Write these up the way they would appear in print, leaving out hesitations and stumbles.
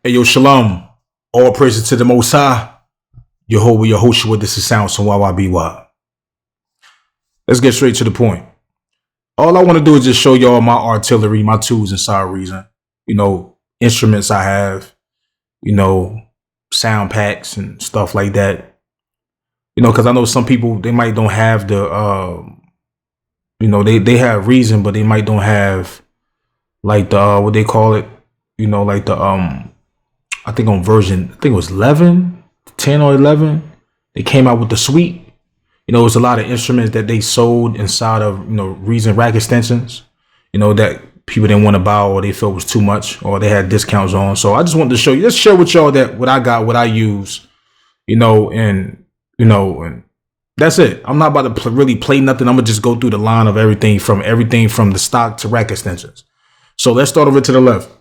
Hey, yo, shalom. All praises to the Most High. Yehovah, Yehoshua, this is Sound, so YYBY. Let's get straight to the point. All I want to do is just show y'all my artillery, my tools inside Reason. Instruments I have, sound packs and stuff like that. Because I know some people, they might don't have the, they have Reason, but they might don't have like the, what they call it, like the, I think on version, I think it was 11, 10 or 11, they came out with the suite. It was a lot of instruments that they sold inside of, Reason rack extensions, that people didn't want to buy or they felt was too much or they had discounts on. So I just wanted to show you, let's share with y'all that what I got, what I use, and that's it. I'm not about to really play nothing. I'm going to just go through the line of everything from the stock to rack extensions. So let's start over to the left.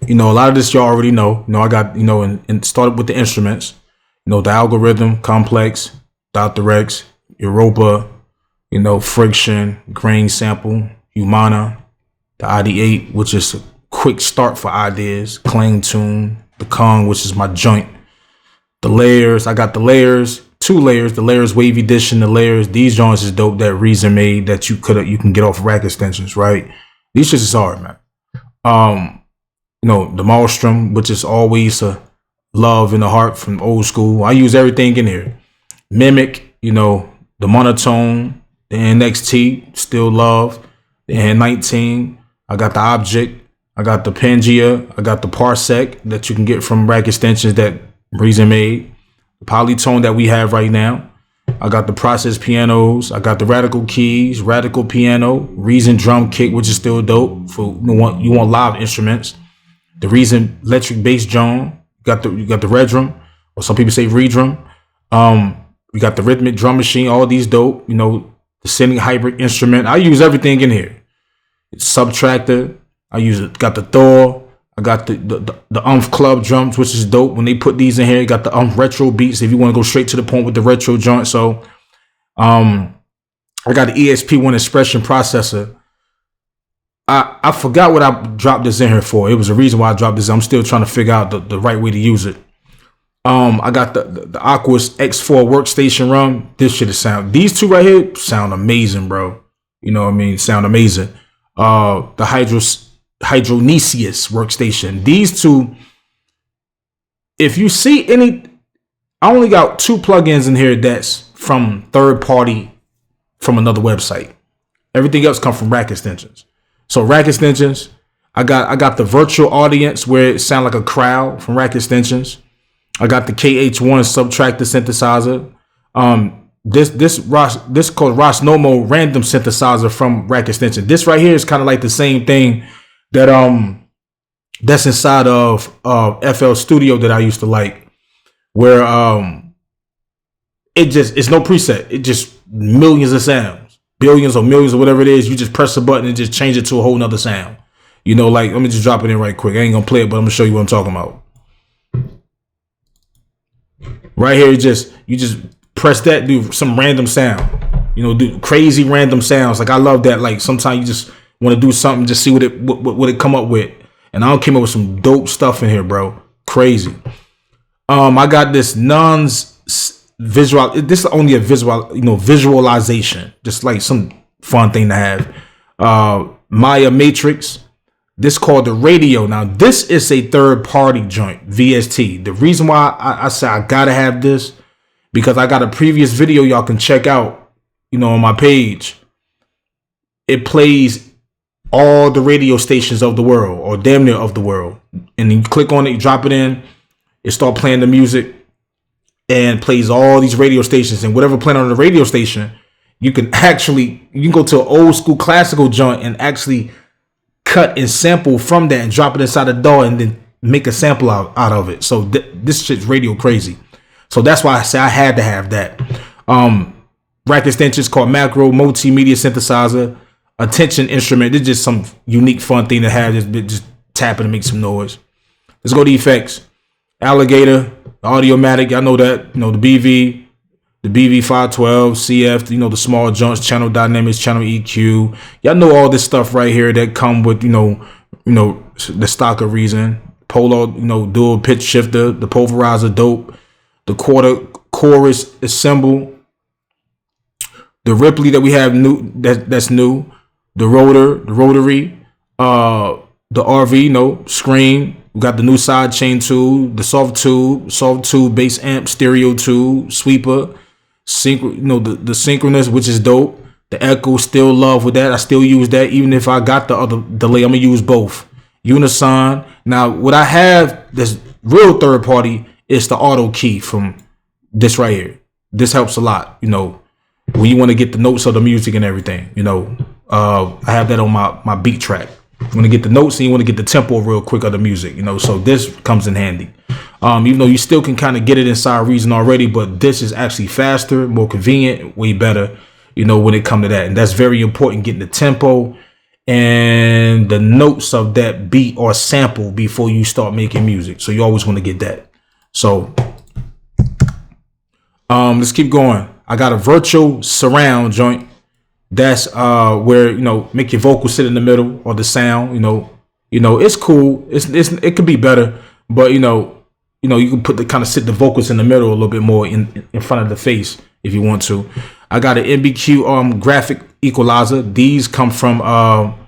A lot of this y'all already know. I got, and started with the instruments, the algorithm, complex, Dr. Rex, Europa, friction, grain sample, Humana, the ID8, which is a quick start for ideas, clang tune, the Kong, which is my joint, the layers. I got the layers, 2 layers, the layers wavy edition, the layers. These joints is dope that Reason made that you can get off rack extensions, right? These shits is hard, man. The Maelstrom, which is always a love in the heart from old school. I use everything in here. Mimic, the monotone, the NXT, still love. The N19, I got the Object, I got the Pangea, I got the Parsec that you can get from rack extensions that Reason made. The Polytone that we have right now. I got the Process pianos, I got the Radical keys, Radical piano, Reason drum kit, which is still dope for you want live instruments. The Reason electric bass drum, you got the Red drum, or some people say Redrum. We got the rhythmic drum machine, all these dope, the sending hybrid instrument. I use everything in here. It's Subtractor. Got the Thor. I got the Club drums, which is dope. When they put these in here, you got the retro beats if you want to go straight to the point with the retro joint. So I got the ESP1 expression processor. I forgot what I dropped this in here for. It was a reason why I dropped this. I'm still trying to figure out the right way to use it. I got the Aquas X4 workstation run. This shit is sound. These two right here sound amazing, bro. Sound amazing. The Hydronesius workstation. These two, if you see any, I only got 2 plugins in here that's from third party from another website. Everything else come from rack extensions. So rack extensions, I got the virtual audience where it sound like a crowd from rack extensions. I got the KH1 subtractor synthesizer. This called Rosnomo random synthesizer from rack extension. This right here is kind of like the same thing that that's inside of FL Studio that I used to like, where it's no preset. It just millions of sounds, billions or millions or whatever it is. You just press a button and just change it to a whole nother sound. Let me just drop it in right quick. I ain't gonna play it, but I'm gonna show you what I'm talking about. Right here, you just press that, do some random sound. Do crazy random sounds. Like I love that. Like sometimes you just want to do something, just see what it come up with. And I came up with some dope stuff in here, bro. Crazy. I got this visual. This is only a visualization. Just like some fun thing to have. Maya Matrix. This called the Radio. Now, this is a third-party joint, VST. The reason why I say I gotta have this, because I got a previous video y'all can check out, on my page. It plays all the radio stations of the world, or damn near of the world. And then you click on it, you drop it in, it start playing the music, and plays all these radio stations. And whatever playing on the radio station, you can go to an old school classical joint and actually cut and sample from that and drop it inside the DAW and then make a sample out of it. So this shit's radio crazy. So that's why I say I had to have that. Rack extensions called Macro Multimedia Synthesizer, Attention Instrument. This is just some unique fun thing to have. Just tap it and make some noise. Let's go to effects. Alligator, Audiomatic. I know that. The BV. The BV512, CF, the small joints, channel dynamics, channel EQ. Y'all know all this stuff right here that come with, the stock of Reason. Polo, dual pitch shifter, the pulverizer, dope. The chorus assemble. The Ripley that we have new, that's new. The rotary, the RV, screen. We got the new side chain tube, the soft tube, bass amp, stereo tube, sweeper, the synchronous, which is dope. The echo, still love with that. I still use that, even if I got the other delay. I'm gonna use both. Unison. Now, what I have that's real third party is the auto key from this right here. This helps a lot, when you want to get the notes of the music and everything. I have that on my beat track. You want to get the notes and you want to get the tempo real quick of the music, so this comes in handy. Even though you still can kind of get it inside Reason already, but this is actually faster, more convenient, way better, when it comes to that. And that's very important, getting the tempo and the notes of that beat or sample before you start making music. So you always want to get that. So let's keep going. I got a virtual surround joint. That's where make your vocals sit in the middle, or the sound. It's cool. It could be better, but you can put sit the vocals in the middle a little bit more in front of the face if you want to. I got an MBQ graphic equalizer. These come from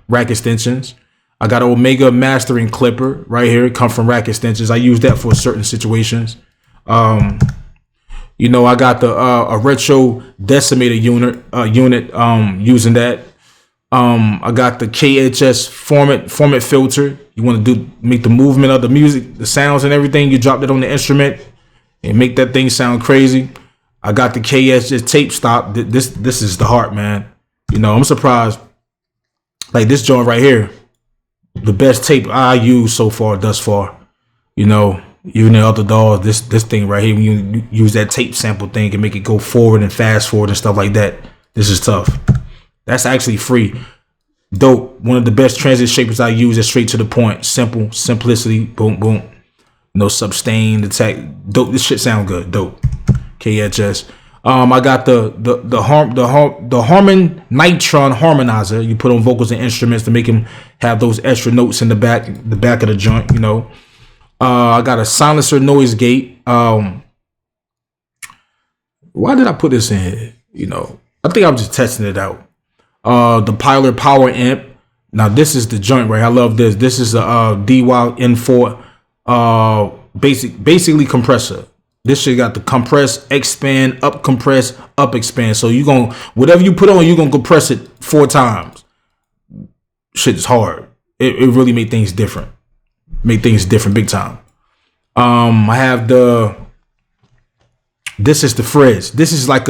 Rack Extensions. I got an Omega mastering clipper right here. It come from Rack Extensions. I use that for certain situations. I got the a retro decimator unit using that. I got the KHS format filter. You want to make the movement of the music, the sounds and everything. You drop that on the instrument and make that thing sound crazy. I got the KHS tape stop. This is the heart, man. I'm surprised. Like this joint right here, the best tape I use thus far. Even the other daws, this thing right here, when you use that tape sample thing and make it go forward and fast forward and stuff like that, this is tough. That's actually free. Dope. One of the best transit shapers I use is straight to the point. Simple, simplicity, boom, boom. No sustain, attack. Dope. This shit sound good. Dope. KHS. I got the Harman Nitron harmonizer. You put on vocals and instruments to make them have those extra notes in the back of the joint, I got a silencer noise gate. Why did I put this in here? I think I'm just testing it out. The Pilar power amp. Now this is the joint, right? I love this. This is a DY N4 basically compressor. This shit got the compress, expand, up compress, up expand. So whatever you put on, you're gonna compress it 4 times. Shit is hard. It really made things different. Big time. I have this is the frizz. This is like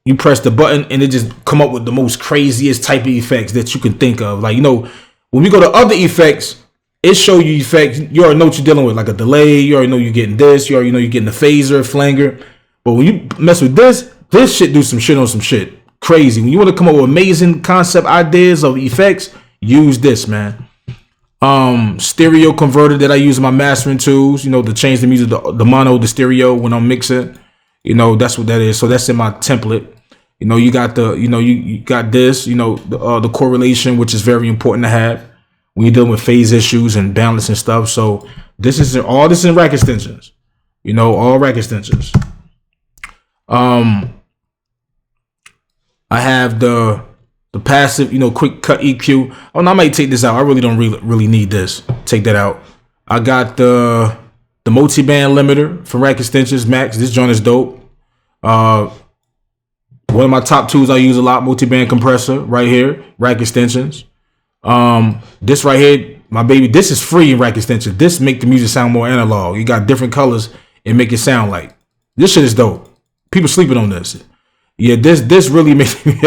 you press the button and it just come up with the most craziest type of effects that you can think of. Like, when we go to other effects, it show you effects. You already know what you're dealing with, like a delay. You already know you're getting this. You already know you're getting a phaser, flanger. But when you mess with this shit do some shit on some shit. Crazy. When you want to come up with amazing concept ideas of effects, use this, man. Stereo converter that I use in my mastering tools, to change the music, the mono, the stereo when I'm mixing. That's what that is. So that's in my template. You got you got this, the correlation, which is very important to have when you're dealing with phase issues and balance and stuff. So this is all this in Rack Extensions. All Rack Extensions. I have the passive, quick cut EQ. Oh, no, I might take this out. I really don't really need this. Take that out. I got the multi-band limiter from Rack Extensions Max. This joint is dope. One of my top tools I use a lot, multi-band compressor right here, Rack Extensions. This right here, my baby, this is free in Rack Extensions. This make the music sound more analog. You got different colors and make it sound like. This shit is dope. People sleeping on this. Yeah, this really makes me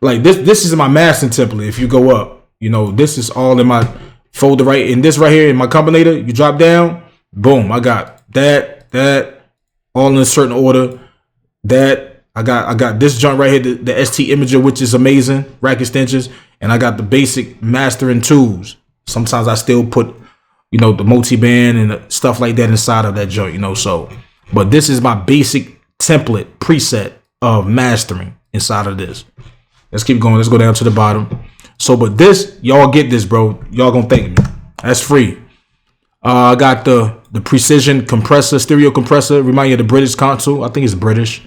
like this is my mastering template. If you go up, this is all in my folder right in this right here in my combinator. You drop down, boom, I got that all in a certain order. That I got this joint right here, the ST Imager, which is amazing, Rack Extensions, and I got the basic mastering tools. Sometimes I still put, the multi-band and stuff like that inside of that joint, so. But this is my basic template preset of mastering inside of this. Let's keep going. Let's go down to the bottom. So, but this, y'all get this, bro. Y'all gonna thank me. That's free. I got the precision compressor, stereo compressor. Remind you of the British console. I think it's British.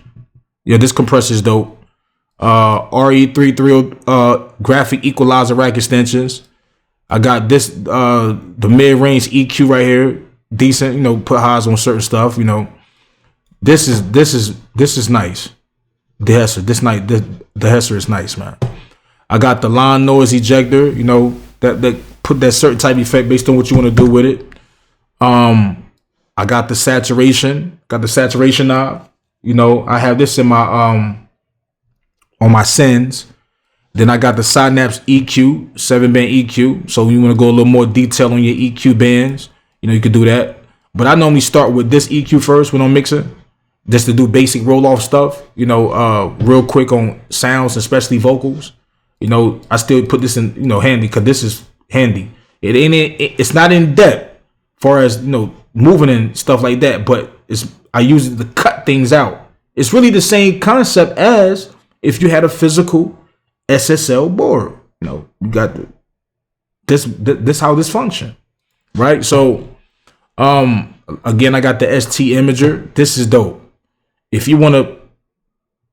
Yeah, this compressor is dope. RE330 graphic equalizer rack extensions. I got this the mid-range EQ right here. Decent, put highs on certain stuff, This is nice. The Hesser is nice, man. I got the line noise ejector, that put that certain type of effect based on what you want to do with it. I got the saturation knob. I have this in my on my sends. Then I got the Synapse EQ, 7-band EQ. So you want to go a little more detail on your EQ bands, you could do that. But I normally start with this EQ first when I'm mixing, just to do basic roll-off stuff, real quick on sounds, especially vocals. I still put this in, handy, because this is handy. It's not in depth far as, moving and stuff like that, but I use it to cut things out. It's really the same concept as if you had a physical SSL board. You got this how this function, right? So again, I got the ST imager. This is dope. If you want to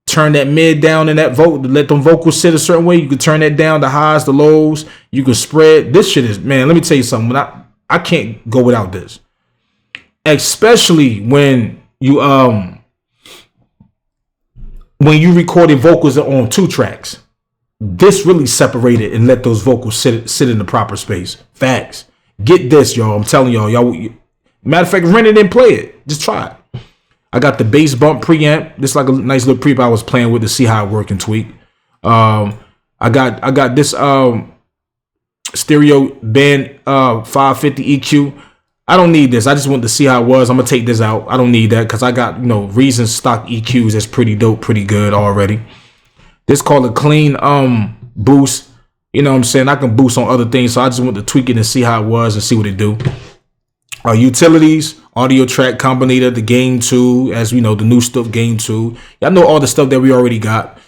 turn that mid down in that vote, let them vocals sit a certain way, you can turn that down, the highs, the lows. You can spread. This shit is, man, let me tell you something. I can't go without this, especially when you recorded vocals on 2 tracks. This really separated and let those vocals sit in the proper space. Facts. Get this, y'all. I'm telling y'all. Matter of fact, rent it and play it. Just try it. I got the bass bump preamp. This is like a nice little preamp I was playing with to see how it work and tweak. I got this stereo band 550 EQ. I don't need this. I just want to see how it was. I'm gonna take this out. I don't need that because I got Reason stock EQs that's pretty dope, pretty good already. This called a clean boost. You know what I'm saying? I can boost on other things, so I just want to tweak it and see how it was and see what it do. Utilities, audio track combinator, the gain 2, as we know, the new stuff, gain 2. Y'all know all the stuff that we already got.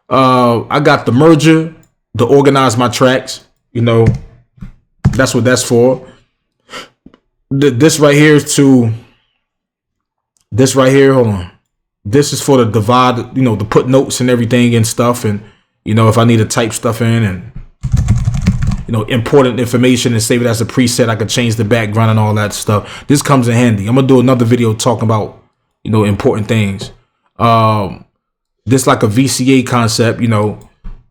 I got the merger to organize my tracks. That's what that's for. This right here is to this right here. Hold on. This is for the divide, to put notes and everything and stuff. And, if I need to type stuff in and, important information and save it as a preset, I could change the background and all that stuff. This comes in handy. I'm going to do another video talking about, important things. This like a VCA concept,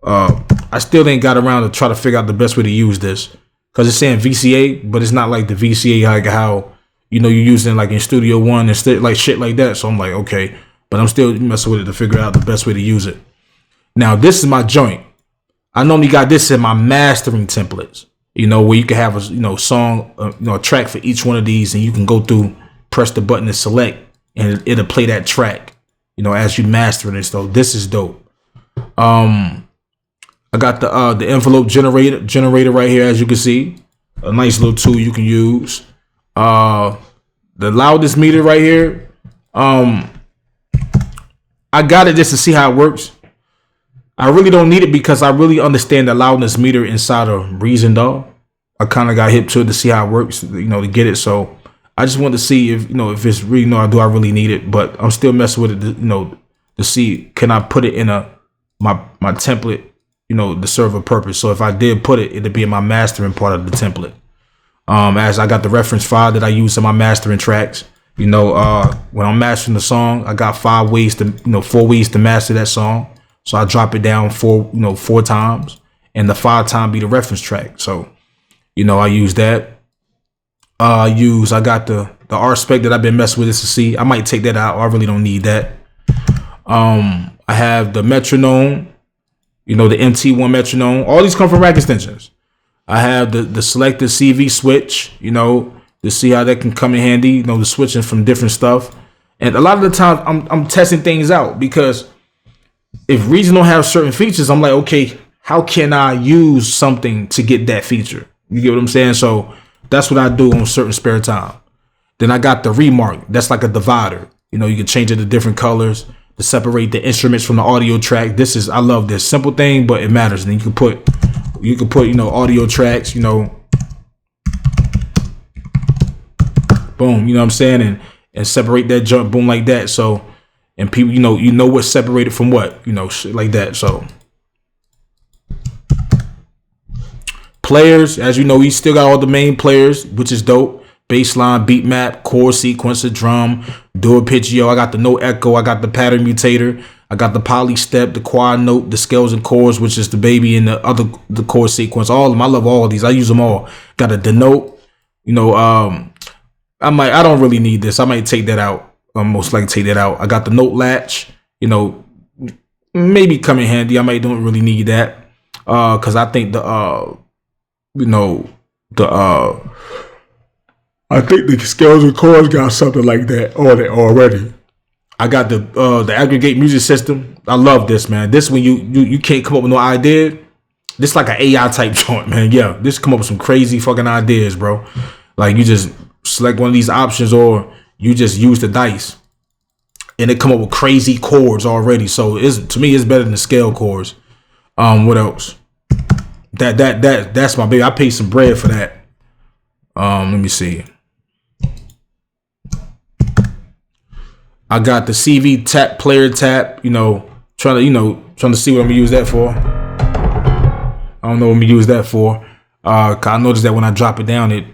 I still ain't got around to try to figure out the best way to use this. Because it's saying VCA, but it's not like the VCA like how, you're using like in Studio One and like shit like that. So I'm like, okay. But I'm still messing with it to figure out the best way to use it. Now, this is my joint. I normally got this in my mastering templates, where you can have a, song, a track for each one of these, and you can go through, press the button and select, and it'll play that track, as you master it. So this is dope. I got the envelope generator right here, as you can see, a nice little tool you can use. The loudness meter right here. I got it just to see how it works. I really don't need it because I really understand the loudness meter inside of Reason DAW. I kind of got hip to it to see how it works, to get it. So I just want to see if, if it's really, do I really need it? But I'm still messing with it, to see, can I put it in my template, to serve a purpose. So if I did put it, it'd be in my mastering part of the template. As I got the reference file that I use in my mastering tracks. When I'm mastering the song, I got 4 ways to master that song. So I drop it down 4 times, and the 5th time be the reference track. So, I use that. I got the R-Spec that I've been messing with this to see. I might take that out. I really don't need that. I have the metronome, the MT1 metronome. All these come from rack extensions. I have the selected CV switch, to see how that can come in handy, the switching from different stuff. And a lot of the times I'm testing things out because if Reason don't have certain features, I'm like, okay, how can I use something to get that feature? You get what I'm saying? So that's what I do on certain spare time. Then I got the remark. That's like a divider. You can change it to different colors to separate the instruments from the audio track. I love this simple thing, but it matters. And then you can put, audio tracks, boom. You know what I'm saying? And separate that jump, boom, like that. So, and people, you know what's separated from what, shit like that. So, players, as you know, we still got all the main players, which is dope. Baseline, beat map, chord sequencer, drum, dual pitch. I got the note echo. I got the pattern mutator. I got the poly step, the quad note, the scales and chords, which is the baby and the chord sequence. All of them. I love all of these. I use them all. Got a denote. I don't really need this. I might take that out. Most likely take that out. I got the note latch. Maybe come in handy. I might don't really need that. Cause I think I think the scales and chords got something like that on it already. I got the aggregate music system. I love this, man. This when you can't come up with no idea. This like an AI type joint, man. Yeah, this come up with some crazy fucking ideas, bro. Like you just select one of these options or you just use the dice. And it come up with crazy chords already. So to me, it's better than the scale chords. What else? That's my baby. I paid some bread for that. Let me see. I got the CV tap, player tap, trying to see what I'm gonna use that for. I don't know what I'm gonna use that for. Cause I noticed that when I drop it down, it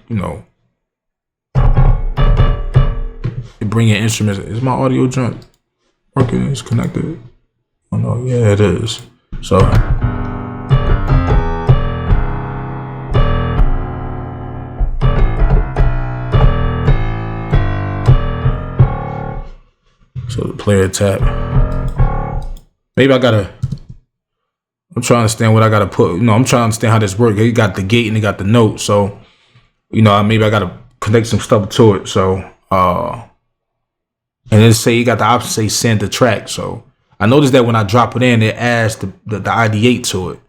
bring in instruments. Is my audio jump working? It's connected. Oh no, yeah, it is. So the player tap. Maybe I'm trying to understand what I gotta put. I'm trying to understand how this works. It got the gate and it got the note. So, maybe I gotta connect some stuff to it. So, and then say you got the option say send the track. So I noticed that when I drop it in, it adds the ID8 to it.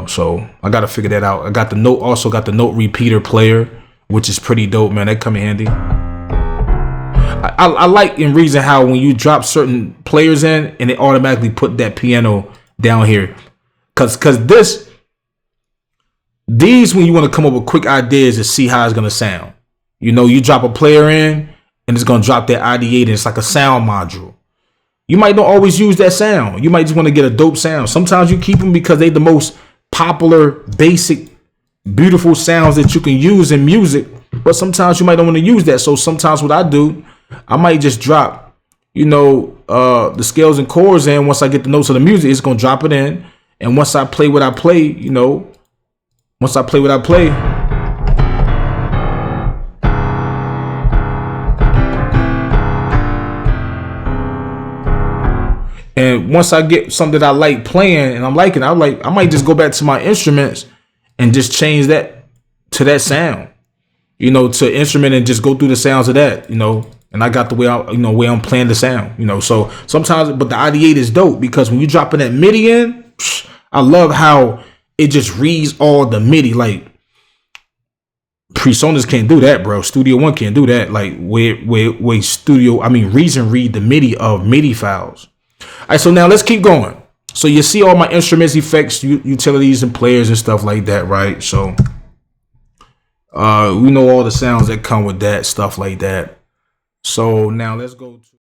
So I gotta figure that out. I got the note, also got the note repeater player, which is pretty dope, man. That come in handy. I like in reason how when you drop certain players in and it automatically put that piano down here. Cause these when you want to come up with quick ideas to see how it's gonna sound. You drop a player in and it's gonna drop that ID8 and it's like a sound module. You might not always use that sound. You might just want to get a dope sound. Sometimes you keep them because they the most popular, basic, beautiful sounds that you can use in music. But sometimes you might don't want to use that. So sometimes what I do, I might just drop, the scales and chords in. Once I get the notes of the music, it's gonna drop it in. And once I play what I play, and once I get something that I like playing and I'm liking, I might just go back to my instruments and just change that to that sound, to instrument and just go through the sounds of that, and I got the way I'm playing the sound, so sometimes, but the ID8 is dope because when you dropping that MIDI in, I love how it just reads all the MIDI. Like PreSonus can't do that, bro. Studio One can't do that. Like Reason read the MIDI of MIDI files. All right, so now let's keep going. So you see all my instruments, effects, utilities, and players and stuff like that, right? So we know all the sounds that come with that, stuff like that. So now let's go to